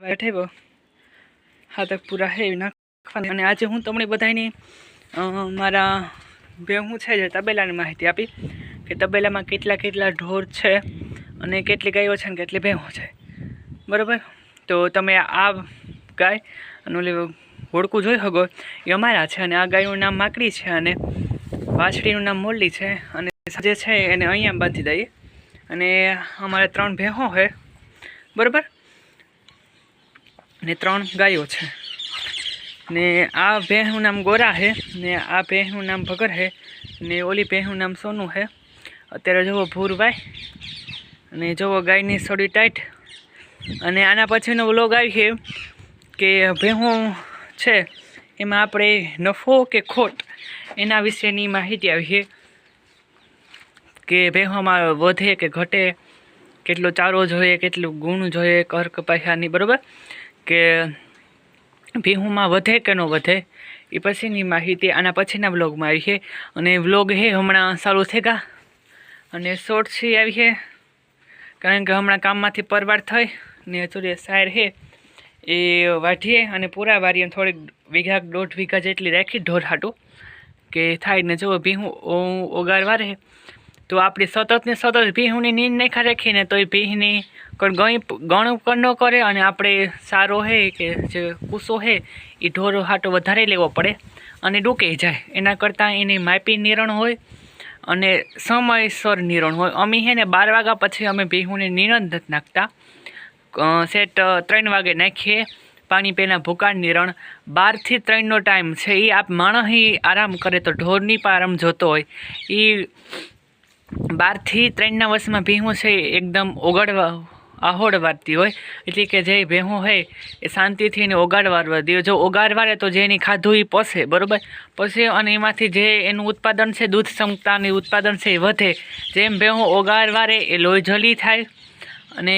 બેઠો હા તક પૂરા હે નાખવાના અને આજે હું તમને બધાની મારા ભેહું છે જે તબેલાની માહિતી આપી કે તબેલામાં કેટલા ઢોર છે અને કેટલી ગાયો છે અને કેટલી ભેહું છે બરાબર। તો તમે આ ગાય અને ઓલી હોડકું જોઈ શકો એ અમારા છે અને આ ગાયનું નામ માકડી છે અને વાછડીનું નામ મોરલી છે અને જે છે એને અહીંયા બાંધી દઈએ અને અમારે 3 ભેહું છે બરાબર ने 3 गायों है ने आ भैंसू नाम गोरा है ने आ भैंसू नाम भगर है ने ओली भैंसू नाम सोनू है। अत्यारे जो भूरभाई ने जो गायनी सड़ी टाइट अने आना पछीनो व्लॉग आवी है कि भैंसू है एमां आपणे नफो के खोट एना विशेनी माहिती आवी है कि भैंसोमां वधे के घटे केटलो चारो जोईए केटલું गुण जोईए कर कपासानी बराबर के भीहूँ में वधे के न वधे ए पछीनी माहिती आना पछीना व्लॉग में आई है अने व्लॉग है हमणां चालू थेगा अने शॉर्ट्स आई है कारण के हमणां काममांथी परवार थई ने थोड़ी सायर है ए वाढीए अने पूरा वारीए थोड़ी वीघा 1.5 वीघा जेटली राखी ढोर हाटू के थाय ने जो भीहूँ ओगारवा रहे तो आपणी सतत ने सतत भीहूँनी नींद नहीं खा राखी ने तो ए भीहनी गणुं न करे अने आपणे सारो है कि जे कूसो है ए ढोर हाटो वधारे लेवो पड़े अने डूकाई जाए एना करता एनी मापी निरण होय अने समयसर निरण होय। अमी है ने 12 वाग्या पछी अमे भीहूँने निरण नथी नाखता सेट 3 वागे नाखीए पाणी पीना भूका निरण 12 થી 3 नो टाइम छे ए आप माणस ही आराम करे तो ढोरनी पण आराम जोतो होय ए 12 થી 3 ना वशमां भीहूँ छे एकदम ओगळवा आहोड़ वारती होय एटले के जे भेहूँ है ए शांतिथी ने ओगाड़वा दे जो ओगाड़वारे तो जेनी खाधुं ई पचे बराबर पचे अने एमांथी जे एनुं उत्पादन छे दूध क्षमतानी उत्पादन छे वधे जेम भेहूँ ओगाड़वारे ए लोही जली थाय अने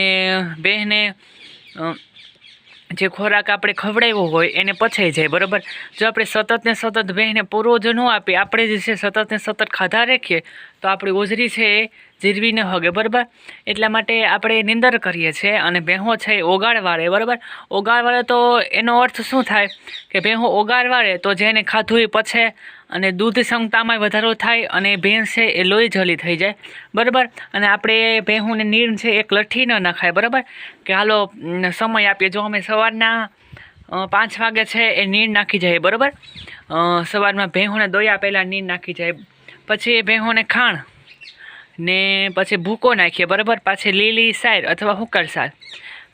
बेहने जे खोराक आपणे खवडाव्यो होय एने पचाई जाय बराबर। जो आपणे सतत ने सतत बेहने पूरो ज न आपीए आपणे जे छे सतत ने सतत खाधा राखीए तो आपणी ओजरी छे ए जीरवी न हगे बराबर एटला माटे आपणे निंदर करीए छे अने भेहूँ छे ओगाड़वारे बराबर। ओगाड़वारे तो एनो अर्थ शुं थाय के भेहूँ ओगाड़वारे तो जेने खाधुं ए पचे अने दूध क्षमतामां वधारो थाय अने भैंस छे ए लोही जली थई जाय बराबर। अने आपणे भेहूँने नीर छे एक लठी न नखाय बराबर के हालो समय आपीए जो अमे सवारना 5 वागे छे ए नीर नाखी जाय बराबर। सवारमां भेहूँने दोया पहेला नीर नाखी जाय पछी भेहूँने खाण ने पछी भूको नाखीए बराबर पाछी लीली सायर अथवा हुकर सार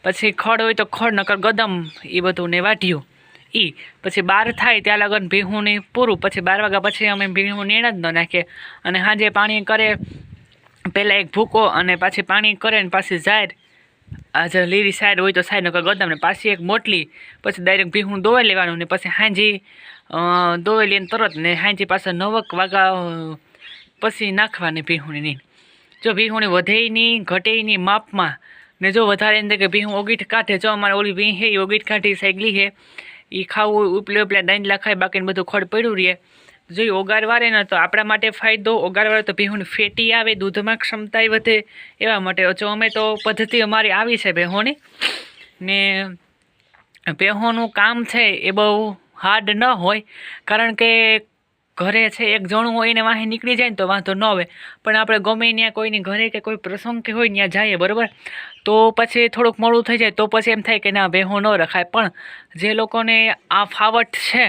पछी खड़ होय तो खड़ नकर गदम ए बधुं ने वाढ्युं ई पछी 12 थाय त्या लगन भीहूँनी पूरुं पछी 12 वाग्या पछी अमे भीहूँ नीण ज न नाखीए अने हांजे पाणी करे पहेला एक भूको अने पाછી पाणी करे ने पाછી जायर आज लीली सायर होय तो सायर नकर गदम ने पाછી एक मोटली पछी डायरेक्ट भीहूँ दोवाई लेवानुं ने पछी हांजी दोवाई लईने तरत ने हांजी पाछा 9 वाग्या पछी नाखवानी भीहूँनी नीण। जो भीहूँनी वधे नहीं घटे नहीं माप में ने जो वधारे ने के भीहूँ ओगीठ काढे जो अमारे ओली भीह है ओगीठ काढी सागली है ये खावू उपले उपले दांडला खाय बाकी बधुं खड़ पड्युं रहे जो ओगाड़वारे न तो आपणा माटे फायदो ओगाड़वारे तो भीहूँनी फेटी आवे दूधमां क्षमता वधे एवा माटे जो अमे तो पद्धति अमारी आवी छे भेहोनी ने भेहोनुं काम छे ए बहु हार्ड न होय कारण के घरे छे एक जणुं होय ने वाहे निकળી जाय तो वांधो न होवे पण आपणे गमे न्या कोईनी घरे के कोई प्रसंग के होय न्या जाए बराबर तो पछी थोड़ुंक मोडुं थई जाय तो पछी एम थाय के ना भेहूँ न रखाय पण जे लोकोने आ फावट छे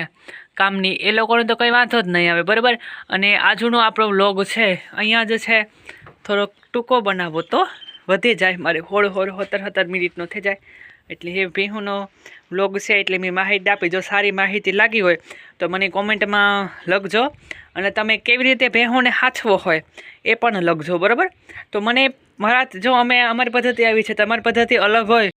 कामनी ए लोकोने तो कई वांधो ज नहीं आवे बराबर। अने आजुनो आपणो व्लॉग छे अहींया ज छे थोड़ोक टूंको बनावो तो वधी जाय मारे होड़ 17 मिनिटनो थई जाय एटले हे भीहूँनो व्लॉग छे एटले मैं माहिती आपी। जो सारी माहिती लागी होय तो मने कॉमेंट में लखजो अने तमे केवी रीते भेहूँने हाचवो होय ए पण लखजो बराबर। तो मने मारा जो अमे अमारी पद्धति आवी छे तमारी पद्धति अलग होय